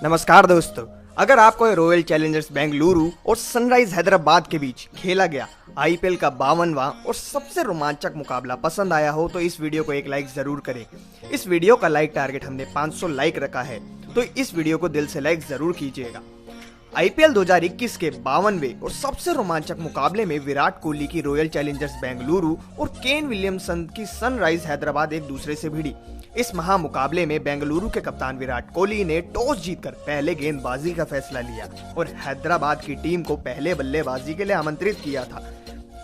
नमस्कार दोस्तों, अगर आपको रॉयल चैलेंजर्स बेंगलुरु और सनराइज हैदराबाद के बीच खेला गया आईपीएल का 52वां और सबसे रोमांचक मुकाबला पसंद आया हो तो इस वीडियो को एक लाइक जरूर करें। इस वीडियो का लाइक टारगेट हमने 500 लाइक रखा है, तो इस वीडियो को दिल से लाइक जरूर कीजिएगा। आईपीएल 2021 के 52वें और सबसे रोमांचक मुकाबले में विराट कोहली की रॉयल चैलेंजर्स बेंगलुरु और केन विलियमसन की सनराइज हैदराबाद एक दूसरे से भिड़ी। इस महामुकाबले में बेंगलुरु के कप्तान विराट कोहली ने टॉस जीतकर पहले गेंदबाजी का फैसला लिया और हैदराबाद की टीम को पहले बल्लेबाजी के लिए आमंत्रित किया था।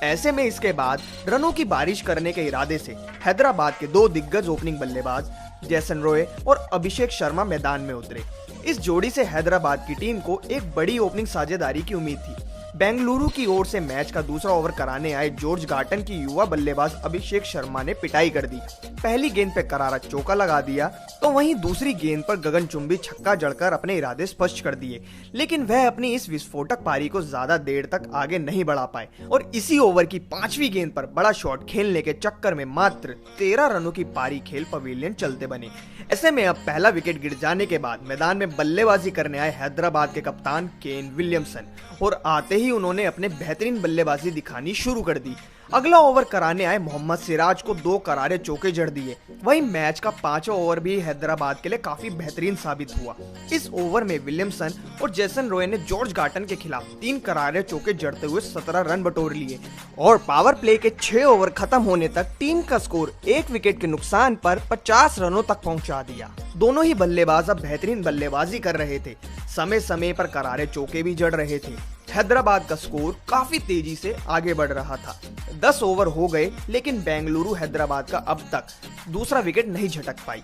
ऐसे में इसके बाद रनों की बारिश करने के इरादे से हैदराबाद के दो दिग्गज ओपनिंग बल्लेबाज जेसन रॉय और अभिषेक शर्मा मैदान में उतरे। इस जोड़ी से हैदराबाद की टीम को एक बड़ी ओपनिंग साझेदारी की उम्मीद थी। बेंगलुरु की ओर से मैच का दूसरा ओवर कराने आए जॉर्ज गार्टन की युवा बल्लेबाज अभिषेक शर्मा ने पिटाई कर दी। पहली गेंद पे करारा चौका लगा दिया तो वहीं दूसरी गेंद पर गगनचुंबी छक्का जड़कर अपने इरादे स्पष्ट कर दिए, लेकिन वह अपनी इस विस्फोटक पारी को ज्यादा देर तक आगे नहीं बढ़ा पाए और इसी ओवर की 5वीं गेंद पर बड़ा शॉट खेलने के चक्कर में मात्र 13 रनों की पारी खेल पवेलियन चलते बने। ऐसे में अब पहला विकेट गिर जाने के बाद मैदान में बल्लेबाजी करने आए हैदराबाद के कप्तान केन विलियमसन और आते ही उन्होंने अपने बेहतरीन बल्लेबाजी दिखानी शुरू कर दी। अगला ओवर कराने आए मोहम्मद सिराज को 2 करारे चौके जड़ दिए। वहीं मैच का 5वां ओवर भी हैदराबाद के लिए काफी बेहतरीन साबित हुआ। इस ओवर में विलियमसन और जेसन रॉय ने जॉर्ज गार्टन के खिलाफ 3 करारे चौके जड़ते हुए 17 रन बटोर लिए और पावर प्ले के 6 ओवर खत्म होने तक टीम का स्कोर 1 विकेट के नुकसान पर 50 रनों तक पहुंचा दिया। दोनों ही बल्लेबाज अब बेहतरीन बल्लेबाजी कर रहे थे, समय समय पर करारे चौके भी जड़ रहे थे। हैदराबाद का स्कोर काफी तेजी से आगे बढ़ रहा था। 10 ओवर हो गए लेकिन बेंगलुरु हैदराबाद का अब तक दूसरा विकेट नहीं झटक पाई।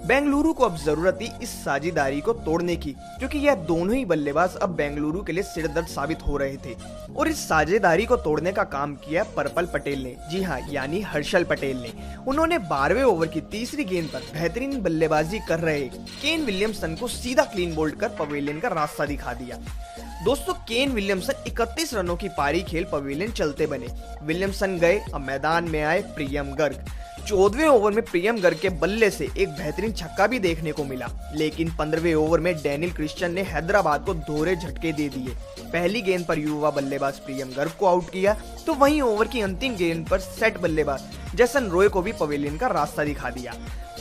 बेंगलुरु को अब जरूरत थी इस साझेदारी को तोड़ने की, क्योंकि यह दोनों ही बल्लेबाज अब बेंगलुरु के लिए सिरदर्द साबित हो रहे थे और इस साझेदारी को तोड़ने का काम किया पर्पल पटेल ने, जी हाँ, यानी हर्षल पटेल ने। उन्होंने 12वें ओवर की तीसरी गेंद पर बेहतरीन बल्लेबाजी कर रहे केन विलियमसन को सीधा क्लीन बोल्ड कर पवेलियन का रास्ता दिखा दिया। दोस्तों, केन विलियमसन 31 रनों की पारी खेल पवेलियन चलते बने। विलियमसन गए, अब मैदान में आए प्रियम गर्ग। 14वें ओवर में प्रियम गर्ग के बल्ले से एक बेहतरीन छक्का भी देखने को मिला, लेकिन 15वें ओवर में डैनियल क्रिश्चियन ने हैदराबाद को दोहरे झटके दे दिए। पहली गेंद पर युवा बल्लेबाज प्रियम गर्ग को आउट किया तो वहीं ओवर की अंतिम गेंद पर सेट बल्लेबाज जेसन रॉय को भी पवेलियन का रास्ता दिखा दिया।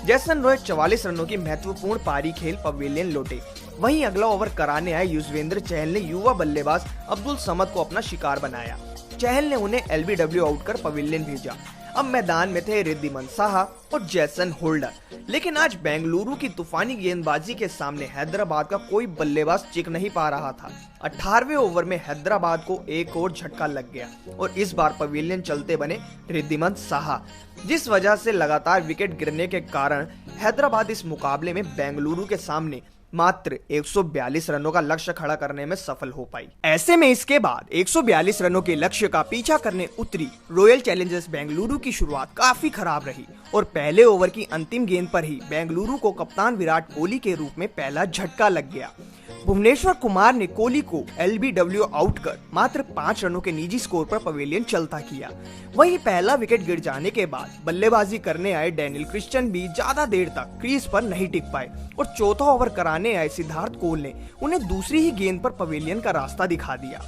जेसन रॉय 44 रनों की महत्वपूर्ण पारी खेल पवेलियन लौटे। वहीं अगला ओवर कराने आए युजवेंद्र चहल ने युवा बल्लेबाज अब्दुल समद को अपना शिकार बनाया। चहल ने उन्हें एलबीडब्ल्यू आउट कर पवेलियन भेजा। अब मैदान में थे रिद्धिमान साहा और जैसन होल्डर, लेकिन आज बेंगलुरु की तूफानी गेंदबाजी के सामने हैदराबाद का कोई बल्लेबाज टिक नहीं पा रहा था। 18वें ओवर में हैदराबाद को एक और झटका लग गया और इस बार पवेलियन चलते बने रिद्धिमान साहा, जिस वजह से लगातार विकेट गिरने के कारण हैदराबाद इस मुकाबले में बेंगलुरु के सामने मात्र 142 रनों का लक्ष्य खड़ा करने में सफल हो पाई। ऐसे में इसके बाद 142 रनों के लक्ष्य का पीछा करने उतरी रॉयल चैलेंजर्स बेंगलुरु की शुरुआत काफी खराब रही और पहले ओवर की अंतिम गेंद पर ही बेंगलुरु को कप्तान विराट कोहली के रूप में पहला झटका लग गया। भुवनेश्वर कुमार ने कोहली को एलबीडब्ल्यू आउट कर मात्र 5 रनों के निजी स्कोर पर पवेलियन चलता किया। वहीं पहला विकेट गिर जाने के बाद बल्लेबाजी करने आए डैनियल क्रिश्चियन भी ज्यादा देर तक क्रीज पर नहीं टिक पाए और चौथा ओवर कराने आए सिद्धार्थ कौल ने उन्हें दूसरी ही गेंद पर पवेलियन का रास्ता दिखा दिया।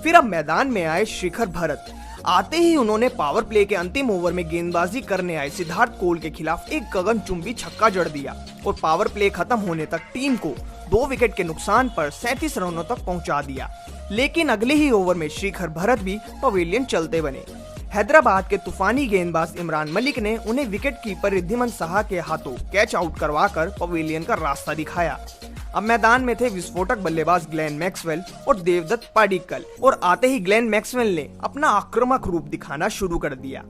फिर अब मैदान में आए शिखर भरत। आते ही उन्होंने पावर प्ले के अंतिम ओवर में गेंदबाजी करने आए सिद्धार्थ कौल के खिलाफ एक गगनचुंबी छक्का जड़ दिया और पावर प्ले खत्म होने तक टीम को 2 विकेट के नुकसान पर 37 रनों तक पहुंचा दिया। लेकिन अगले ही ओवर में शिखर भरत भी पवेलियन चलते बने। हैदराबाद के तूफानी गेंदबाज इमरान मलिक ने उन्हें विकेट कीपर रिद्धिमान साहा के हाथों कैच आउट करवाकर पवेलियन का रास्ता दिखाया। अब मैदान में थे विस्फोटक बल्लेबाज ग्लेन मैक्सवेल और देवदत्त पाडिक्कल और आते ही ग्लेन मैक्सवेल ने अपना आक्रामक रूप दिखाना शुरू कर दिया।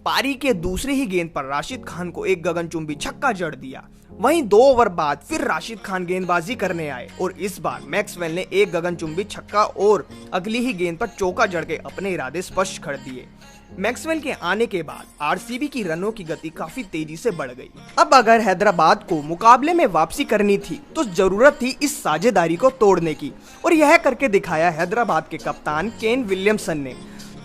पारी के दूसरी ही गेंद पर राशिद खान को एक गगनचुंबी छक्का जड़ दिया। वहीं 2 ओवर बाद फिर राशिद खान गेंदबाजी करने आए और इस बार मैक्सवेल ने एक गगनचुंबी छक्का और अगली ही गेंद पर चौका जड़ के अपने इरादे स्पष्ट कर दिए। मैक्सवेल के आने के बाद आरसीबी की रनों की गति काफी तेजी से बढ़ गई। अब अगर हैदराबाद को मुकाबले में वापसी करनी थी तो जरूरत थी इस साझेदारी को तोड़ने की और यह करके दिखाया हैदराबाद के कप्तान केन विलियमसन ने।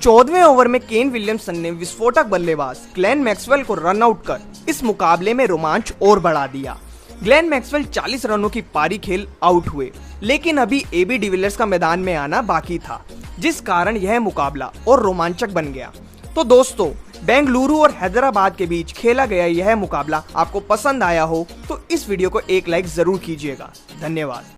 14वें ओवर में केन विलियमसन ने विस्फोटक बल्लेबाज ग्लेन मैक्सवेल को रन आउट कर इस मुकाबले में रोमांच और बढ़ा दिया। ग्लेन मैक्सवेल 40 रनों की पारी खेल आउट हुए, लेकिन अभी एबी डिविलियर्स का मैदान में आना बाकी था, जिस कारण यह मुकाबला और रोमांचक बन गया। तो दोस्तों, बेंगलुरु और हैदराबाद के बीच खेला गया यह मुकाबला आपको पसंद आया हो तो इस वीडियो को एक लाइक जरूर कीजिएगा। धन्यवाद।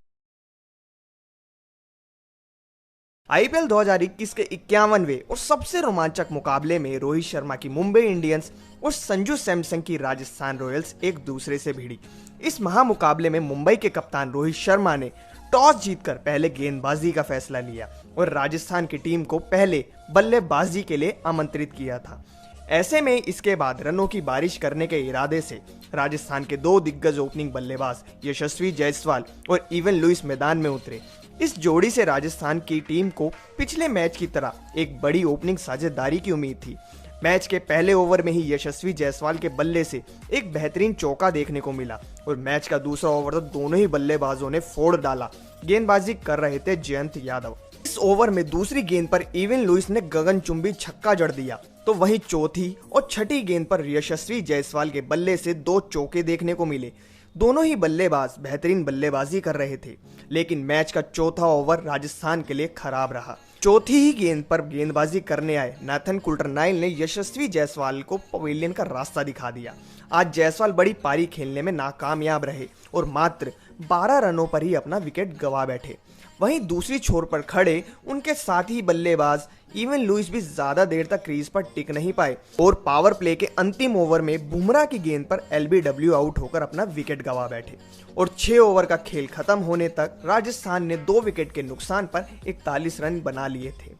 आईपीएल 2021 के 51वें और सबसे रोमांचक मुकाबले में रोहित शर्मा की मुंबई इंडियंस और संजू सैमसन की राजस्थान रॉयल्स एक दूसरे से भिड़ी। इस महामुकाबले में मुंबई के कप्तान रोहित शर्मा ने टॉस जीतकर पहले गेंदबाजी का फैसला लिया और राजस्थान की टीम को पहले बल्लेबाजी के लिए आमंत्रित किया था। ऐसे में इसके बाद रनों की बारिश करने के इरादे से राजस्थान के दो दिग्गज ओपनिंग बल्लेबाज यशस्वी जायसवाल और इवन लुइस मैदान में उतरे। इस जोड़ी से राजस्थान की टीम को पिछले मैच की तरह एक बड़ी ओपनिंग साझेदारी की उम्मीद थी। मैच के पहले ओवर में ही यशस्वी जायसवाल के बल्ले से एक बेहतरीन चौका देखने को मिला और मैच का दूसरा ओवर तो दोनों ही बल्लेबाजों ने फोड़ डाला। गेंदबाजी कर रहे थे जयंत यादव। इस ओवर में दूसरी गेंद पर इवन लुइस ने गगनचुंबी छक्का जड़ दिया, तो वहीं चौथी और छठी गेंद पर यशस्वी जायसवाल के बल्ले से दो चौके देखने को मिले। दोनों ही बल्लेबाज बेहतरीन बल्लेबाजी कर रहे थे, लेकिन मैच का चौथा ओवर राजस्थान के लिए खराब रहा। चौथी ही गेंद पर गेंदबाजी करने आए नाथन कुल्टरनाइल ने यशस्वी जायसवाल को पवेलियन का रास्ता दिखा दिया। आज जायसवाल बड़ी पारी खेलने में नाकामयाब रहे और मात्र 12 रनों पर ही अपना विकेट गंवा बैठे। वहीं दूसरी छोर पर खड़े उनके साथी बल्लेबाज इवन लुइस भी ज्यादा देर तक क्रीज पर टिक नहीं पाए और पावर प्ले के अंतिम ओवर में बुमराह की गेंद पर एलबीडब्ल्यू आउट होकर अपना विकेट गंवा बैठे और 6 ओवर का खेल खत्म होने तक राजस्थान ने 2 विकेट के नुकसान पर 41 रन बना लिए थे।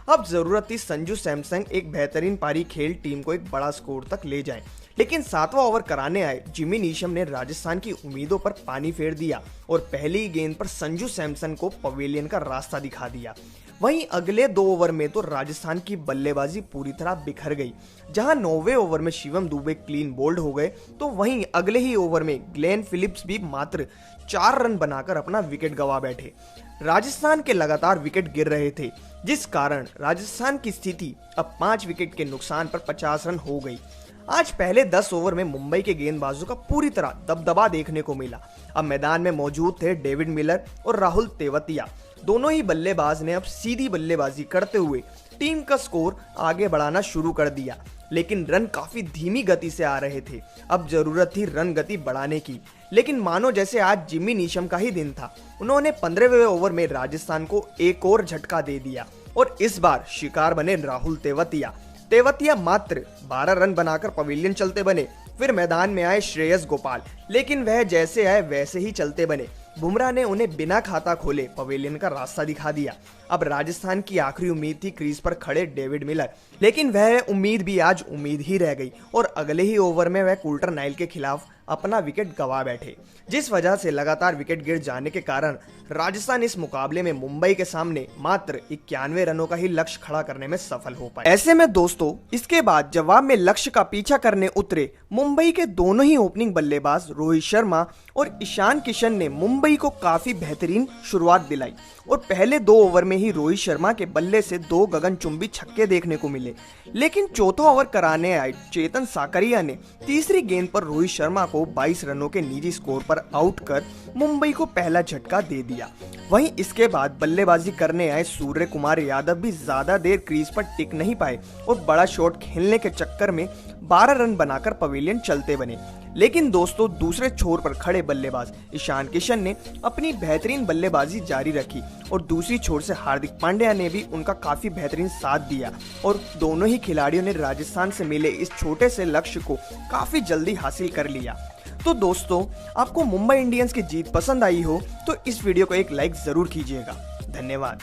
अब जरूरत थी संजू सैमसन एक बेहतरीन पारी खेल टीम को एक बड़ा स्कोर तक ले जाएं, लेकिन 7वां ओवर कराने आए जिमी नीशम ने राजस्थान की उम्मीदों पर पानी फेर दिया और पहली गेंद पर संजू सैमसन को पवेलियन का रास्ता दिखा दिया। वहीं अगले 2 ओवर में तो राजस्थान की बल्लेबाजी पूरी तरह बिखर गई। जहां 9वें ओवर में शिवम दुबे क्लीन बोल्ड हो गए, तो वहीं अगले ही ओवर में ग्लेन फिलिप्स भी मात्र 4 रन बनाकर अपना विकेट गंवा बैठे। राजस्थान के लगातार विकेट गिर रहे थे, जिस कारण राजस्थान की स्थिति अब 5 विकेट के नुकसान पर 50 रन हो गई। आज पहले 10 ओवर में मुंबई के गेंदबाजों का पूरी तरह दबदबा देखने को मिला। अब मैदान में मौजूद थे डेविड मिलर और राहुल तेवतिया। दोनों ही बल्लेबाज ने अब सीधी बल्लेबाजी करते हुए टीम का स्कोर आगे बढ़ाना शुरू कर दिया, लेकिन रन काफी धीमी गति से आ रहे थे। अब जरूरत थी रन गति बढ़ाने की, लेकिन मानो जैसे आज जिमी नीशम का ही दिन था। उन्होंने 15वें ओवर में राजस्थान को एक और झटका दे दिया और इस बार शिकार बने राहुल तेवतिया मात्र 12 रन बनाकर पवेलियन चलते बने। फिर मैदान में आए श्रेयस गोपाल, लेकिन वह जैसे आए वैसे ही चलते बने। बुमराह ने उन्हें बिना खाता खोले पवेलियन का रास्ता दिखा दिया। अब राजस्थान की आखिरी उम्मीद थी क्रीज पर खड़े डेविड मिलर, लेकिन वह उम्मीद भी आज उम्मीद ही रह गई और अगले ही ओवर में वह कुल्टरनाइल के खिलाफ अपना विकेट गंवा बैठे, जिस वजह से लगातार विकेट गिर जाने के कारण राजस्थान इस मुकाबले में मुंबई के सामने मात्र 91 रनों का ही लक्ष्य खड़ा करने में सफल हो पाए। ऐसे में दोस्तों, इसके बाद जवाब में लक्ष्य का पीछा करने उतरे मुंबई के दोनों ही ओपनिंग बल्लेबाज रोहित शर्मा और ईशान किशन ने मुंबई को काफी बेहतरीन शुरुआत दिलाई और पहले 2 ओवर में ही रोहित शर्मा के बल्ले से 2 गगनचुंबी छक्के देखने को मिले। लेकिन चौथा ओवर कराने आए चेतन साकरिया ने तीसरी गेंद पर रोहित शर्मा को 22 रनों के निजी स्कोर पर आउट कर मुंबई को पहला झटका दे दिया। वहीं इसके बाद बल्लेबाजी करने आए सूर्य कुमार यादव भी ज्यादा देर क्रीज पर टिक नहीं पाए और बड़ा शॉट खेलने के चक्कर में 12 रन बनाकर पवेलियन चलते बने। लेकिन दोस्तों, दूसरे छोर पर खड़े बल्लेबाज ईशान किशन ने अपनी बेहतरीन बल्लेबाजी जारी रखी और दूसरी छोर से हार्दिक पांड्या ने भी उनका काफी बेहतरीन साथ दिया और दोनों ही खिलाड़ियों ने राजस्थान से मिले इस छोटे से लक्ष्य को काफी जल्दी हासिल कर लिया। तो दोस्तों, आपको मुंबई इंडियंस की जीत पसंद आई हो तो इस वीडियो को एक लाइक जरूर कीजिएगा। धन्यवाद।